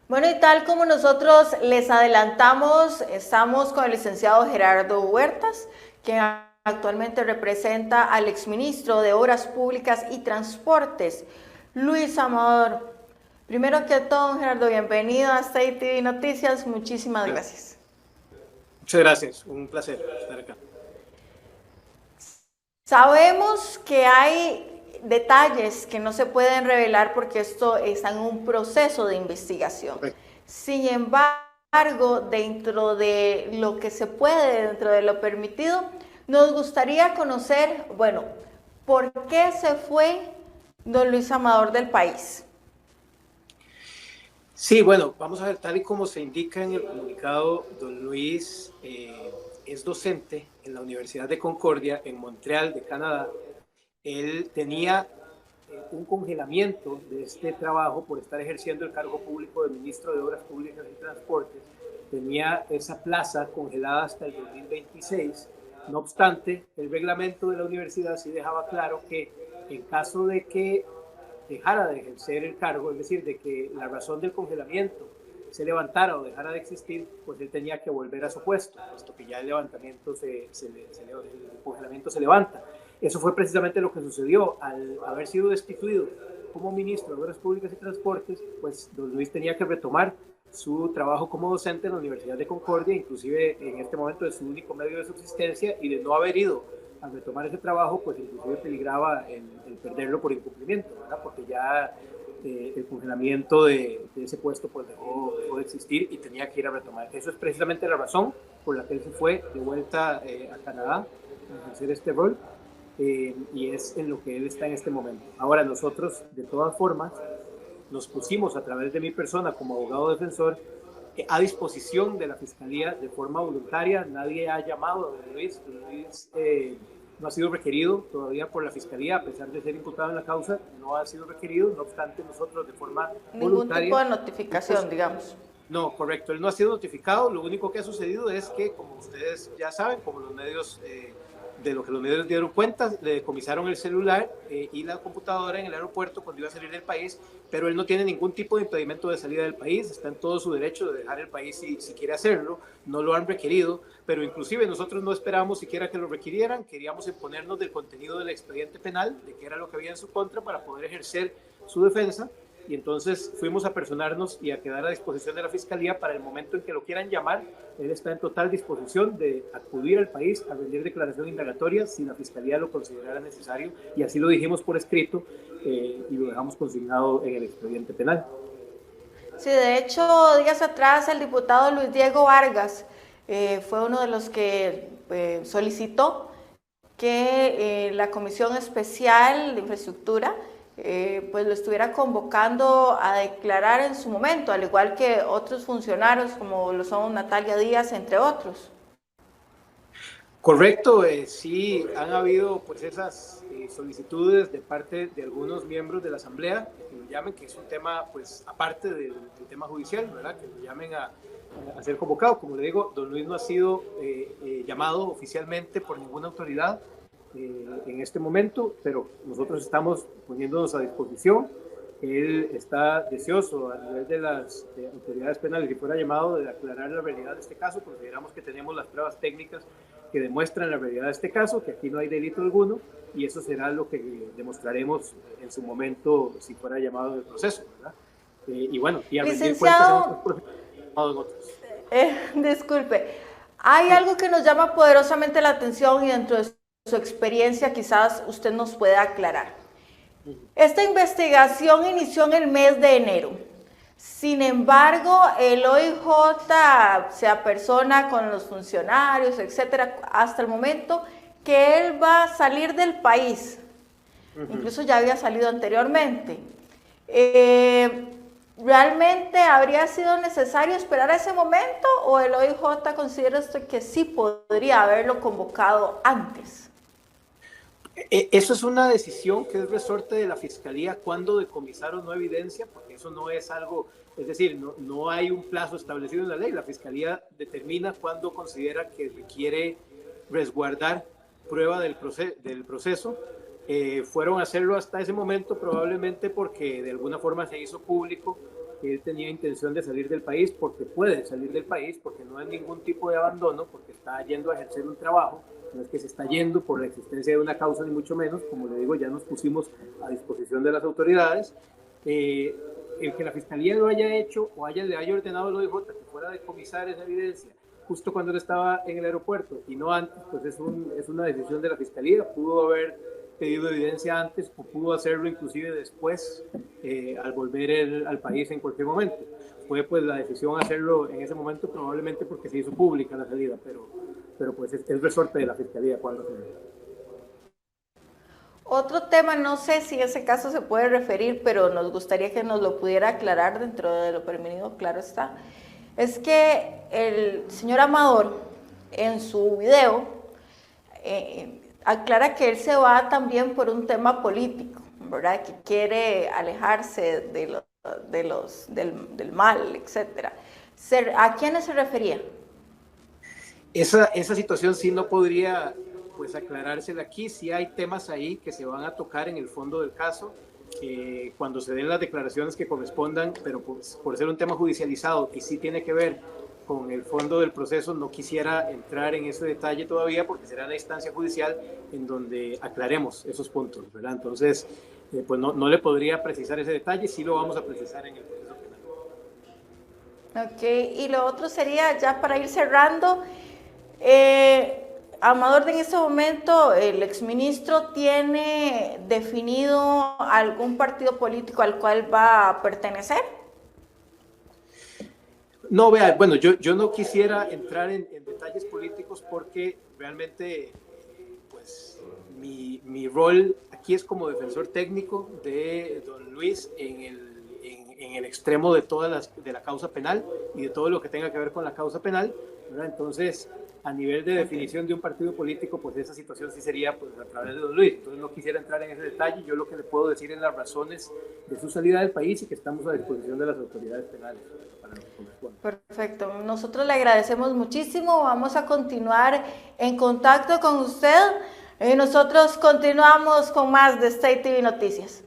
Bueno, y tal como nosotros les adelantamos, estamos con el licenciado Gerardo Huertas, quien actualmente representa al exministro de Obras Públicas y Transportes, Luis Amador. Primero que todo, Gerardo, bienvenido a State TV Noticias. Muchísimas gracias. Muchas gracias, un placer estar acá. Sabemos que hay detalles que no se pueden revelar porque esto está en un proceso de investigación. Correcto. Sin embargo, dentro de lo que se puede, dentro de lo permitido, nos gustaría conocer, bueno, ¿por qué se fue don Luis Amador del país? Sí, bueno, vamos a ver, tal y como se indica en el comunicado, don Luis es docente en la Universidad de Concordia, en Montreal, de Canadá. Él tenía un congelamiento de este trabajo por estar ejerciendo el cargo público de ministro de Obras Públicas y Transportes. Tenía esa plaza congelada hasta el 2026. No obstante, el reglamento de la universidad sí dejaba claro que en caso de que dejara de ejercer el cargo, es decir, de que la razón del congelamiento se levantara o dejara de existir, pues él tenía que volver a su puesto, puesto que ya el levantamiento el congelamiento se levanta. Eso fue precisamente lo que sucedió al haber sido destituido como ministro de Obras Públicas y Transportes, pues don Luis tenía que retomar su trabajo como docente en la Universidad de Concordia, inclusive en este momento es su único medio de subsistencia, y de no haber ido al retomar ese trabajo, pues inclusive peligraba el perderlo por incumplimiento, ¿verdad? Porque ya el congelamiento de ese puesto pues dejó de existir y tenía que ir a retomar. Eso es precisamente la razón por la que él se fue de vuelta a Canadá a ejercer este rol, y es en lo que él está en este momento. Ahora nosotros, de todas formas, nos pusimos a través de mi persona como abogado defensor a disposición de la Fiscalía de forma voluntaria. Nadie ha llamado a Luis. Luis no ha sido requerido todavía por la Fiscalía, a pesar de ser imputado en la causa, no ha sido requerido. No obstante, nosotros de forma Ningún tipo voluntaria... de notificación, digamos. No, correcto, él no ha sido notificado. Lo único que ha sucedido es que, como ustedes ya saben, como los medios, de lo que los medios dieron cuenta, le decomisaron el celular y la computadora en el aeropuerto cuando iba a salir del país, pero él no tiene ningún tipo de impedimento de salida del país, está en todo su derecho de dejar el país si quiere hacerlo, no lo han requerido, pero inclusive nosotros no esperábamos siquiera que lo requirieran, queríamos imponernos del contenido del expediente penal, de qué era lo que había en su contra para poder ejercer su defensa. Y entonces fuimos a personarnos y a quedar a disposición de la Fiscalía para el momento en que lo quieran llamar. Él está en total disposición de acudir al país a rendir declaración indagatoria si la Fiscalía lo considerara necesario, y así lo dijimos por escrito, y lo dejamos consignado en el expediente penal. Sí, de hecho, días atrás el diputado Luis Diego Vargas fue uno de los que solicitó que la Comisión Especial de Infraestructura pues lo estuviera convocando a declarar en su momento, al igual que otros funcionarios como lo son Natalia Díaz, entre otros. Correcto, sí han habido pues esas solicitudes de parte de algunos miembros de la Asamblea que lo llamen, que es un tema pues aparte del tema judicial, ¿verdad? Que lo llamen a ser convocado. Como le digo, don Luis no ha sido llamado oficialmente por ninguna autoridad en este momento, pero nosotros estamos poniéndonos a disposición. Él está deseoso a nivel de las autoridades penales, si fuera llamado, de aclarar la realidad de este caso. Consideramos que tenemos las pruebas técnicas que demuestran la realidad de este caso, que aquí no hay delito alguno, y eso será lo que demostraremos en su momento si fuera llamado en el proceso, ¿verdad? Y bueno, y a rendir cuentas en otros Licenciado, procesos, en otros. disculpe, hay algo que nos llama poderosamente la atención y dentro de su experiencia quizás usted nos pueda aclarar. Esta investigación inició en el mes de enero. Sin embargo, el OIJ se apersona con los funcionarios, etcétera, hasta el momento que él va a salir del país. Incluso ya había salido anteriormente. ¿Realmente habría sido necesario esperar a ese momento o el OIJ considera usted que sí podría haberlo convocado antes? Eso es una decisión que es resorte de la Fiscalía cuando decomisar o no evidencia, porque eso no es algo, es decir, no hay un plazo establecido en la ley. La Fiscalía determina cuando considera que requiere resguardar prueba del proceso. Fueron a hacerlo hasta ese momento probablemente porque de alguna forma se hizo público que él tenía intención de salir del país, porque puede salir del país, porque no hay ningún tipo de abandono, porque está yendo a ejercer un trabajo, no es que se está yendo por la existencia de una causa, ni mucho menos, como le digo, ya nos pusimos a disposición de las autoridades. El que la Fiscalía lo haya hecho o le haya ordenado al OIJ que fuera a decomisar esa evidencia justo cuando él estaba en el aeropuerto y no antes, pues es una decisión de la Fiscalía. Pudo haber pedido evidencia antes o pudo hacerlo inclusive después, al volver al país en cualquier momento. Fue pues la decisión hacerlo en ese momento, probablemente porque se hizo pública la salida, pero pues es resorte de la Fiscalía cuando se ve. Otro tema, no sé si ese caso se puede referir, pero nos gustaría que nos lo pudiera aclarar dentro de lo permitido, claro está, es que el señor Amador en su video aclara que él se va también por un tema político, ¿verdad? Que quiere alejarse del mal, etc. ¿A quiénes se refería? Esa situación sí no podría pues aclarársela aquí. Sí hay temas ahí que se van a tocar en el fondo del caso cuando se den las declaraciones que correspondan, pero pues, por ser un tema judicializado y sí tiene que ver con el fondo del proceso, no quisiera entrar en ese detalle todavía porque será la instancia judicial en donde aclaremos esos puntos, ¿verdad? Entonces, pues no le podría precisar ese detalle, sí lo vamos a precisar en el proceso penal. Ok, y lo otro sería, ya para ir cerrando, Amador, en este momento, el exministro tiene definido algún partido político al cual va a pertenecer. No, vea, bueno, yo no quisiera entrar en detalles políticos porque realmente, pues, mi rol aquí es como defensor técnico de don Luis en el extremo de de la causa penal y de todo lo que tenga que ver con la causa penal, ¿verdad? Entonces, a nivel de definición de un partido político, pues esa situación sí sería pues, a través de don Luis. Entonces no quisiera entrar en ese detalle. Yo lo que le puedo decir es las razones de su salida del país y que estamos a disposición de las autoridades penales para lo que corresponde. Perfecto. Nosotros le agradecemos muchísimo. Vamos a continuar en contacto con usted. Nosotros continuamos con más de State TV Noticias.